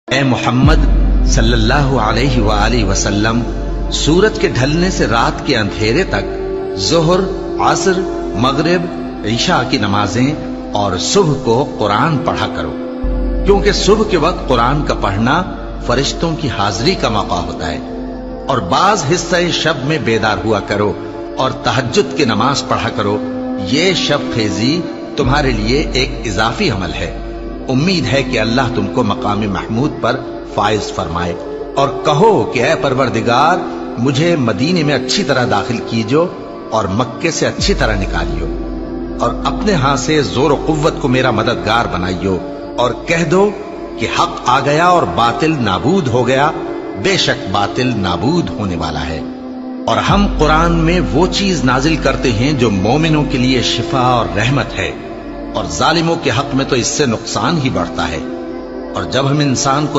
اے محمد صلی اللہ علیہ وآلہ وسلم، سورج کے ڈھلنے سے رات کے اندھیرے تک ظہر، عصر، مغرب، عشاء کی نمازیں اور صبح کو قرآن پڑھا کرو، کیونکہ صبح کے وقت قرآن کا پڑھنا فرشتوں کی حاضری کا موقع ہوتا ہے، اور بعض حصہ شب میں بیدار ہوا کرو اور تہجد کی نماز پڑھا کرو۔ یہ شب خیزی تمہارے لیے ایک اضافی عمل ہے۔ امید ہے کہ اللہ تم کو مقام محمود پر فائز فرمائے۔ اور کہو کہ اے پروردگار، مجھے مدینے میں اچھی طرح داخل کیجو اور مکے سے اچھی طرح نکالیو، اور اپنے ہاں سے زور و قوت کو میرا مددگار بنائیو، اور کہہ دو کہ حق آ گیا اور باطل نابود ہو گیا، بے شک باطل نابود ہونے والا ہے۔ اور ہم قرآن میں وہ چیز نازل کرتے ہیں جو مومنوں کے لیے شفا اور رحمت ہے، اور ظالموں کے حق میں تو اس سے نقصان ہی بڑھتا ہے۔ اور جب ہم انسان کو